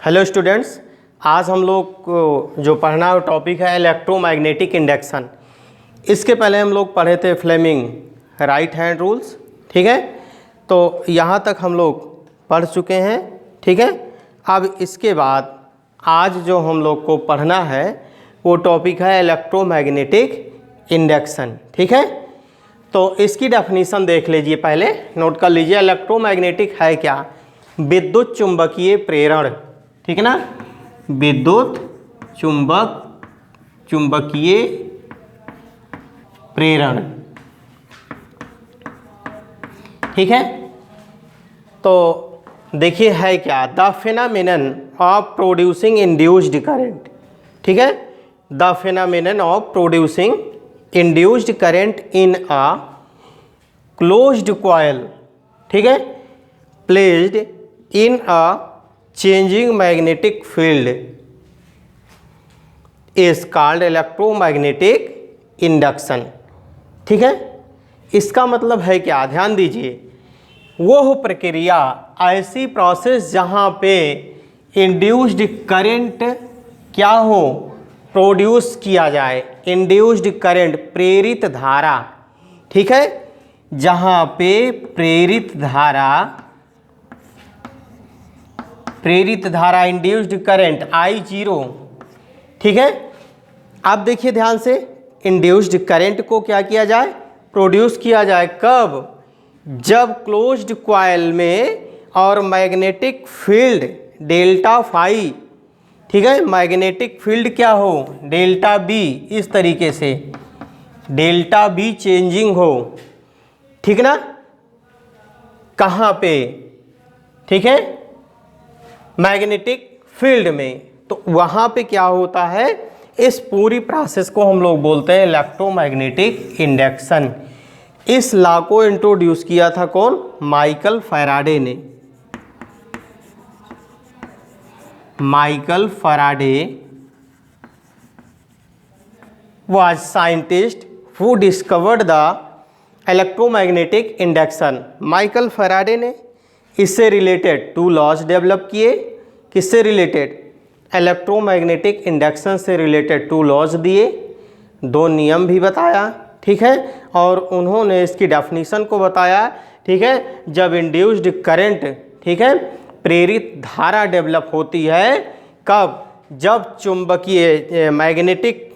Hello students, आज हम लोग को जो पढ़ना वो टॉपिक है इलेक्ट्रोमैग्नेटिक इंडक्शन। इसके पहले हम लोग पढ़े थे फ्लेमिंग राइट हैंड रूल्स। ठीक है, तो यहाँ तक हम लोग पढ़ चुके हैं। ठीक है, अब इसके बाद आज जो हम लोग को पढ़ना है वो टॉपिक है इलेक्ट्रोमैग्नेटिक इंडक्शन। ठीक है, तो इसकी डेफिनीशन देख लीजिए, पहले नोट कर लीजिए। इलेक्ट्रोमैग्नेटिक है क्या? विद्युत चुंबकीय प्रेरण। ठीक है ना, विद्युत चुंबकीय प्रेरण। ठीक है, तो देखिए है क्या, the phenomenon of producing induced current. ठीक है, the phenomenon of producing induced current in a closed coil. ठीक है, placed in a changing magnetic field is called electromagnetic induction. ठीक है, इसका मतलब है क्या, ध्यान दीजिए, वो प्रक्रिया, ऐसी प्रोसेस जहाँ पे इंड्यूस्ड करंट क्या हो, प्रोड्यूस किया जाए। इंड्यूस्ड करंट प्रेरित धारा। ठीक है, जहाँ पे प्रेरित धारा इंड्यूस्ड करंट I0। ठीक है, अब देखिए ध्यान से, इंड्यूस्ड करंट को क्या किया जाए, प्रोड्यूस किया जाए। कब? जब क्लोज्ड कॉइल में और मैग्नेटिक फील्ड डेल्टा फाई, ठीक है, मैग्नेटिक फील्ड क्या हो, डेल्टा बी, इस तरीके से डेल्टा बी चेंजिंग हो। ठीक ना, कहाँ पे? ठीक है, मैग्नेटिक फील्ड में। तो वहाँ पे क्या होता है, इस पूरी प्रोसेस को हम लोग बोलते हैं इलेक्ट्रोमैग्नेटिक इंडक्शन। इस लॉ को इंट्रोड्यूस किया था कौन? माइकल फैराडे ने। Michael Faraday was scientist who discovered the electromagnetic induction। Michael Faraday ने इससे रिलेटेड 2 लॉज डेवलप किए। किससे रिलेटेड? इलेक्ट्रोमैग्नेटिक इंडक्शन से रिलेटेड 2 लॉज दिए, 2 नियम भी बताया। ठीक है, और उन्होंने इसकी डेफिनीशन को बताया। ठीक है, जब इंड्यूस्ड करंट, ठीक है, प्रेरित धारा डेवलप होती है, कब? जब चुंबकीय मैग्नेटिक,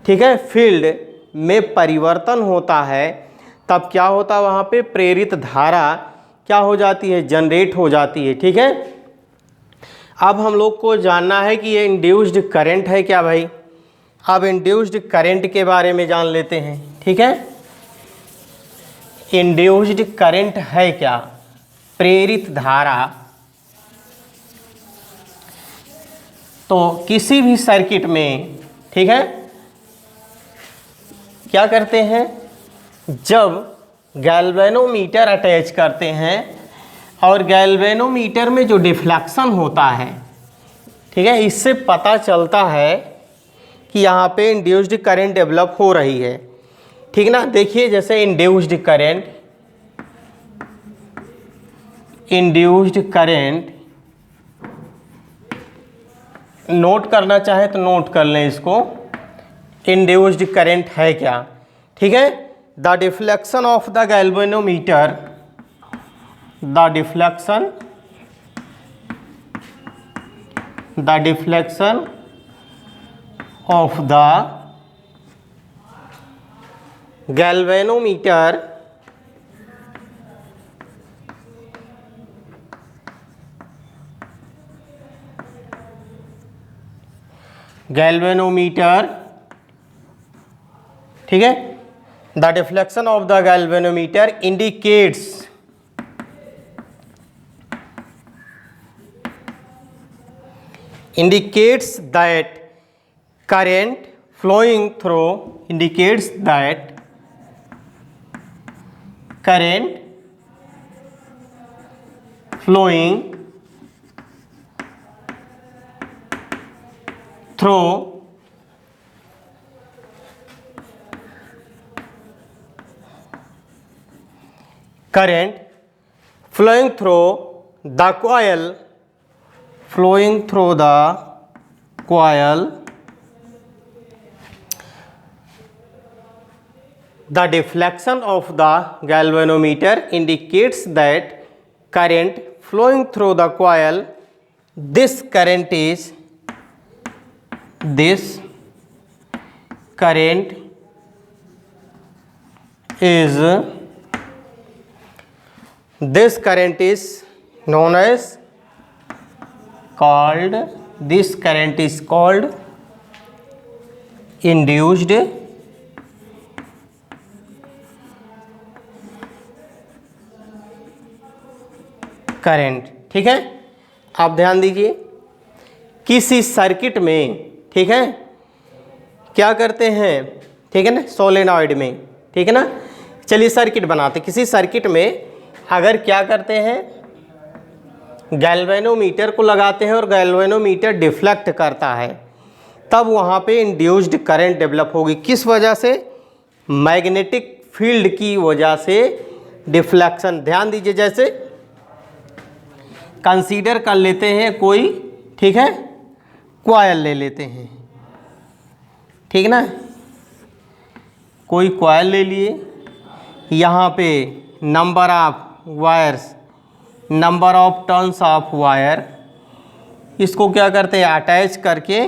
ठीक है, फील्ड में परिवर्तन होता है, तब क्या होता है, वहाँ पे प्रेरित धारा क्या हो जाती है, जनरेट हो जाती है। ठीक है, अब हम लोग को जानना है कि ये इंड्यूस्ड करंट है क्या भाई। अब इंड्यूस्ड करंट के बारे में जान लेते हैं। ठीक है, इंड्यूस्ड करंट है क्या? प्रेरित धारा। तो किसी भी सर्किट में, ठीक है, क्या करते हैं, जब गैल्वेनोमीटर अटैच करते हैं और गैल्वेनोमीटर में जो डिफ्लेक्शन होता है, ठीक है, इससे पता चलता है कि यहाँ पे इंड्यूस्ड करंट डेवलप हो रही है। ठीक ना, देखिए जैसे इंड्यूस्ड करंट नोट करना चाहे तो नोट कर लें इसको। इंड्यूस्ड करंट है क्या? ठीक है, the deflection of the galvanometer, the deflection of the galvanometer ठीक है, the deflection of the galvanometer indicates that current flowing through current flowing through the coil flowing through the coil, the deflection of the galvanometer indicates that current flowing through the coil, this current is known as called induced current. ठीक है, आप ध्यान दीजिए, किसी circuit में, ठीक है, क्या करते हैं, ठीक है ना, सोलेनॉइड में, ठीक है ना, चलिए सर्किट बनाते, किसी सर्किट में अगर क्या करते हैं, गैल्वेनोमीटर को लगाते हैं और गैल्वेनोमीटर डिफ्लेक्ट करता है, तब वहाँ पे इंड्यूस्ड करंट डेवलप होगी। किस वजह से? मैग्नेटिक फील्ड की वजह से डिफ्लेक्शन। ध्यान दीजिए, जैसे कंसीडर कर लेते हैं कोई, ठीक है, कॉइल ले लेते हैं, ठीक ना, कोई कॉइल ले लिए, यहाँ पे number of wires, number of turns of wire, इसको क्या करते हैं, अटैच करके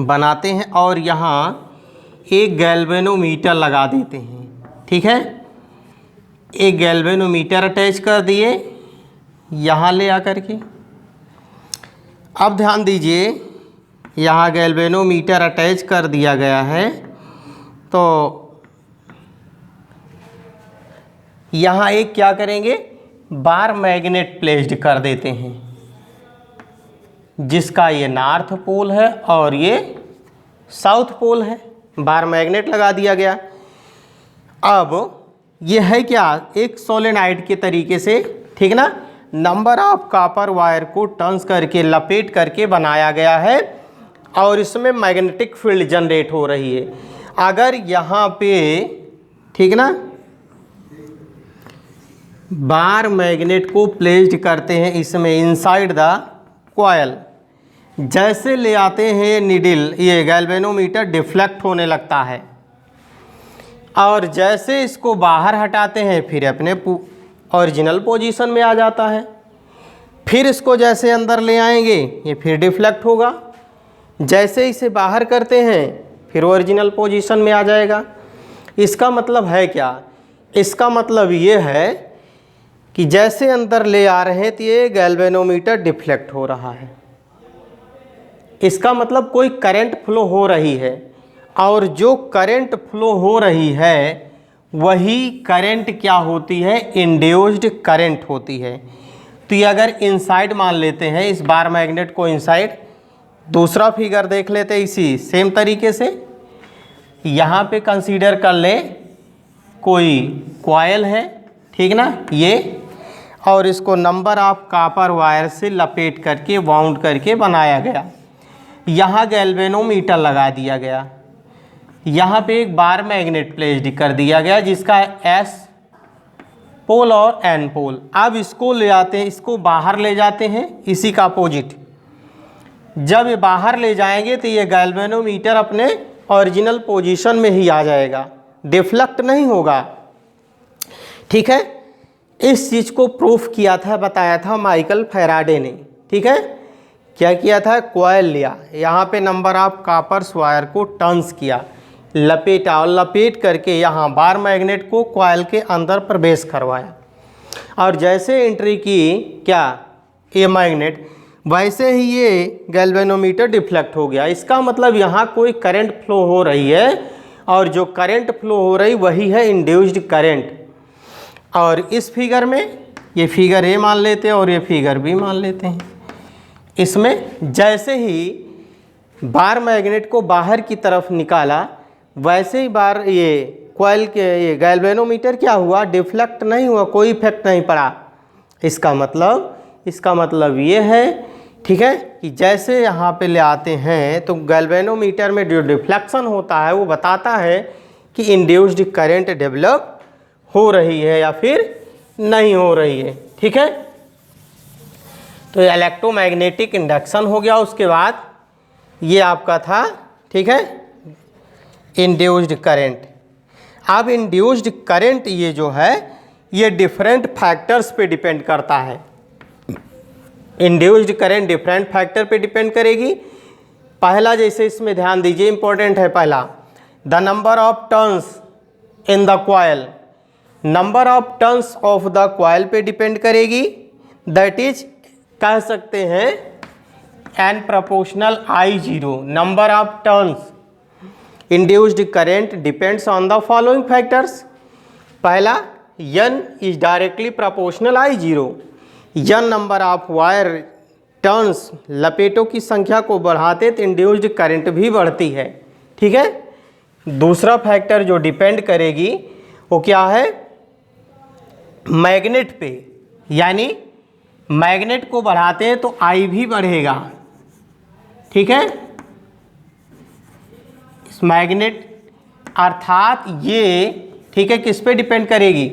बनाते हैं और यहाँ एक गैल्वेनोमीटर लगा देते हैं। ठीक है, एक गैल्वेनोमीटर अटैच कर दिए यहाँ ले आकर के। अब ध्यान दीजिए, यहाँ गैल्वेनोमीटर अटैच कर दिया गया है, तो यहाँ एक क्या करेंगे, बार मैग्नेट प्लेस्ड कर देते हैं, जिसका ये नॉर्थ पोल है और ये साउथ पोल है, बार मैग्नेट लगा दिया गया। अब ये है क्या, एक सोलेनाइड के तरीके से, ठीक ना, नंबर ऑफ कॉपर वायर को टर्न्स करके लपेट करके बनाया गया है और इसमें मैग्नेटिक फील्ड जनरेट हो रही है। अगर यहाँ पे, ठीक ना, बार मैग्नेट को प्लेस्ड करते हैं इसमें इनसाइड द कॉइल, जैसे ले आते हैं नीडल, ये गैल्वेनोमीटर डिफ्लेक्ट होने लगता है और जैसे इसको बाहर हटाते हैं फिर अपने ओरिजिनल पोजीशन में आ जाता है। फिर इसको जैसे अंदर ले आएंगे ये फिर डिफ्लेक्ट होगा, जैसे इसे बाहर करते हैं फिर ओरिजिनल पोजीशन में आ जाएगा। इसका मतलब है क्या? इसका मतलब ये है कि जैसे अंदर ले आ रहे हैं तो ये गैल्वेनोमीटर डिफ्लेक्ट हो रहा है। इसका मतलब कोई करंट फ्लो हो रही है और जो करंट फ्लो हो रही है वही करंट क्या होती है, इंड्यूस्ड करंट होती है। तो ये अगर इनसाइड मान लेते हैं इस बार मैग्नेट को इनसाइड, दूसरा फिगर देख लेते हैं इसी सेम तरीके से। यहाँ पे कंसीडर कर लें कोई कॉइल है, ठीक ना, ये, और इसको नंबर ऑफ कॉपर वायर से लपेट करके वाउंड करके बनाया गया। यहाँ गैल्वेनोमीटर लगा दिया गया, यहाँ पे एक बार मैग्नेट प्लेस्ड कर दिया गया जिसका एस पोल और एन पोल। अब इसको ले आते हैं, इसको बाहर ले जाते हैं इसी का अपोजिट। जब ये बाहर ले जाएंगे तो ये गैल्वेनोमीटर अपने ओरिजिनल पोजीशन में ही आ जाएगा, डिफ्लेक्ट नहीं होगा। ठीक है, इस चीज़ को प्रूफ किया था, बताया था माइकल फैराडे ने। ठीक है, क्या किया था, कॉइल लिया, यहाँ पे नंबर ऑफ कॉपर्स वायर को टर्न्स किया, लपेटा और लपेट करके यहाँ बार मैग्नेट को कॉइल के अंदर प्रवेश करवाया और जैसे एंट्री की क्या ये मैग्नेट, वैसे ही ये गैल्वेनोमीटर डिफ्लेक्ट हो गया। इसका मतलब यहाँ कोई करंट फ्लो हो रही है और जो करंट फ्लो हो रही वही है इंड्यूस्ड करंट। और इस फिगर में ये फिगर ए मान लेते हैं और ये फिगर बी मान लेते हैं। इसमें जैसे ही बार मैग्नेट को बाहर की तरफ निकाला वैसे ही बार ये कॉइल के ये गैल्वेनोमीटर क्या हुआ, डिफ्लेक्ट नहीं हुआ, कोई इफेक्ट नहीं पड़ा। इसका मतलब ये है, ठीक है, कि जैसे यहाँ पे ले आते हैं तो गैल्वेनोमीटर में जो डिफ्लेक्शन होता है वो बताता है कि इंड्यूस्ड करंट डेवलप हो रही है या फिर नहीं हो रही है। ठीक है, तो इलेक्ट्रोमैग्नेटिक इंडक्शन हो गया। उसके बाद ये आपका था, ठीक है, इंड्यूस्ड करंट। अब इंड्यूस्ड करंट ये जो है ये डिफरेंट फैक्टर्स पे डिपेंड करता है। इंड्यूस्ड करंट डिफरेंट फैक्टर पे डिपेंड करेगी। पहला, जैसे इसमें ध्यान दीजिए, इंपॉर्टेंट है पहला, the number of turns in the coil. Number of turns of the coil पे डिपेंड करेगी। दैट इज कह सकते हैं N proportional I0। Number of turns induced current depends on the following factors. पहला, N is directly proportional I0। N number of wire turns, लपेटों की संख्या को बढ़ाते तो इंड्यूस्ड करंट भी बढ़ती है, ठीक है। दूसरा फैक्टर जो डिपेंड करेगी वो क्या है, मैग्नेट पे, यानी मैग्नेट को बढ़ाते हैं तो I भी बढ़ेगा, ठीक है। इस मैग्नेट अर्थात ये, ठीक है, किस पे डिपेंड करेगी,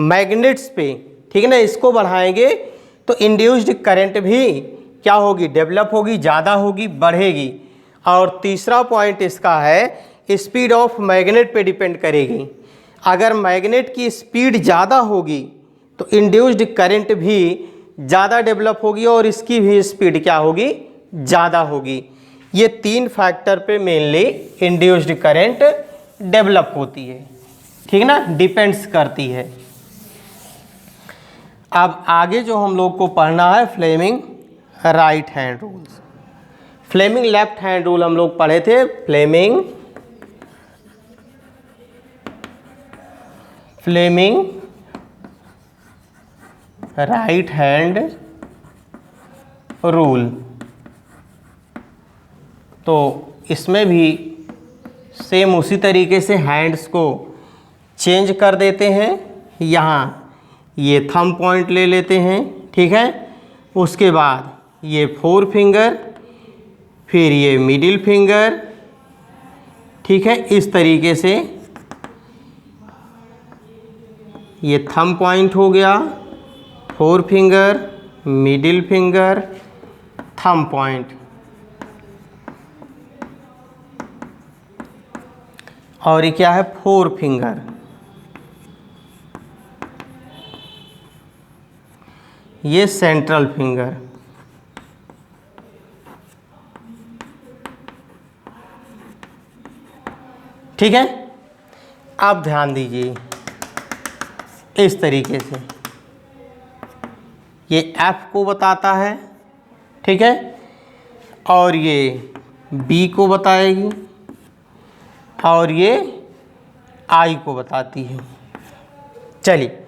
मैग्नेट्स पे, ठीक है ना। इसको बढ़ाएंगे तो इंड्यूस्ड करंट भी क्या होगी, डेवलप होगी, ज़्यादा होगी, बढ़ेगी। और तीसरा पॉइंट इसका है स्पीड ऑफ मैग्नेट पे डिपेंड करेगी। अगर मैग्नेट की स्पीड ज़्यादा होगी तो इंड्यूस्ड करंट भी ज़्यादा डेवलप होगी और इसकी भी स्पीड क्या होगी, ज़्यादा होगी। ये तीन फैक्टर पे मेनली इंड्यूस्ड करंट डेवलप होती है, ठीक ना, डिपेंड्स करती है। अब आगे जो हम लोग को पढ़ना है Fleming right hand rules. Fleming left hand rule हम लोग पढ़े थे। Fleming right hand rule. तो इसमें भी सेम उसी तरीके से हैंड्स को चेंज कर देते हैं। यहाँ ये थंब पॉइंट ले लेते हैं, ठीक है। उसके बाद ये 4 फिंगर, फिर ये मिडिल फिंगर, ठीक है। इस तरीके से ये थंब पॉइंट हो गया, 4 finger, middle finger, thumb point. और ये क्या है, 4 फिंगर। ये सेंट्रल फिंगर, ठीक है। आप ध्यान दीजिए इस तरीके से, ये F को बताता है, ठीक है, और ये B को बताएगी और ये I को बताती है। चलिए,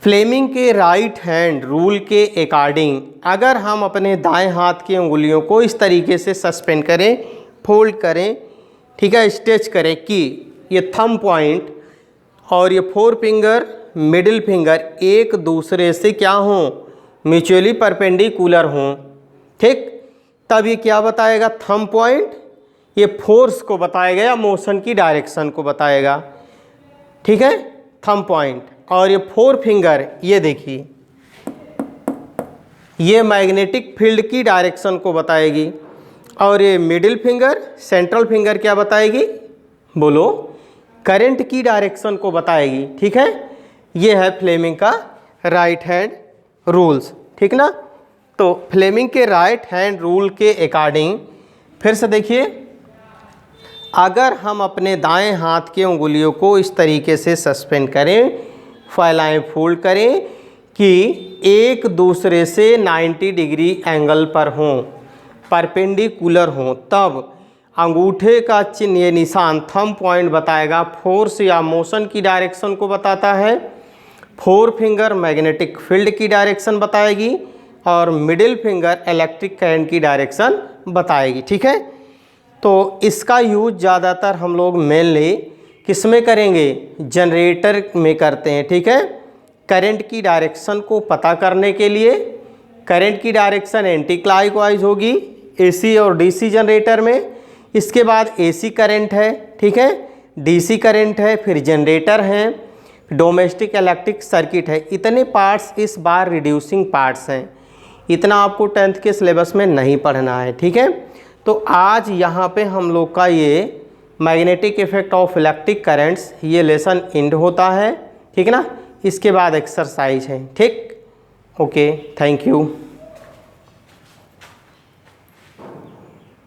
फ्लेमिंग के राइट हैंड रूल के अकॉर्डिंग अगर हम अपने दाएं हाथ की उंगलियों को इस तरीके से सस्पेंड करें, फोल्ड करें, ठीक है, स्ट्रेच करें कि ये थंब पॉइंट और ये 4 फिंगर, मिडिल फिंगर एक दूसरे से क्या हों, म्यूचुअली परपेंडिकुलर हों, ठीक। तब ये क्या बताएगा, थंब पॉइंट ये फोर्स को बताएगा या मोशन की डायरेक्शन को बताएगा, ठीक है, थंब पॉइंट। और ये 4 फिंगर, ये देखिए, ये मैग्नेटिक फील्ड की डायरेक्शन को बताएगी। और ये मिडिल फिंगर, सेंट्रल फिंगर क्या बताएगी, बोलो, करंट की डायरेक्शन को बताएगी, ठीक है। ये है फ्लेमिंग का राइट हैंड रूल्स, ठीक ना। तो फ्लेमिंग के राइट हैंड रूल के अकॉर्डिंग फिर से देखिए, अगर हम अपने दाएं हाथ के उंगलियों को इस तरीके से सस्पेंड करें, फैलाएं, फोल्ड करें कि एक दूसरे से 90 डिग्री एंगल पर हों, परपेंडिकुलर हों, तब अंगूठे का चिन्ह, ये निशान थंब पॉइंट बताएगा, फोर्स या मोशन की डायरेक्शन को बताता है। 4 फिंगर मैग्नेटिक फील्ड की डायरेक्शन बताएगी और मिडिल फिंगर इलेक्ट्रिक करंट की डायरेक्शन बताएगी, ठीक है। तो इसका यूज ज़्यादातर हम लोग मेनली किस में करेंगे, जनरेटर में करते हैं, ठीक है। करंट की डायरेक्शन को पता करने के लिए, करंट की डायरेक्शन एंटी क्लॉकवाइज होगी AC और DC जनरेटर में। इसके बाद AC करंट है, ठीक है, DC करंट है, फिर जनरेटर है, डोमेस्टिक इलेक्ट्रिक सर्किट है। इतने पार्ट्स इस बार रिड्यूसिंग पार्ट्स हैं। इतना आपको 10th के सिलेबस में नहीं पढ़ना है, ठीक है। तो आज यहाँ पे हम लोग का ये magnetic effect of electric currents ये लेसन एंड होता है, ठीक है ना। इसके बाद एक्सरसाइज है, ठीक। Okay, thank you.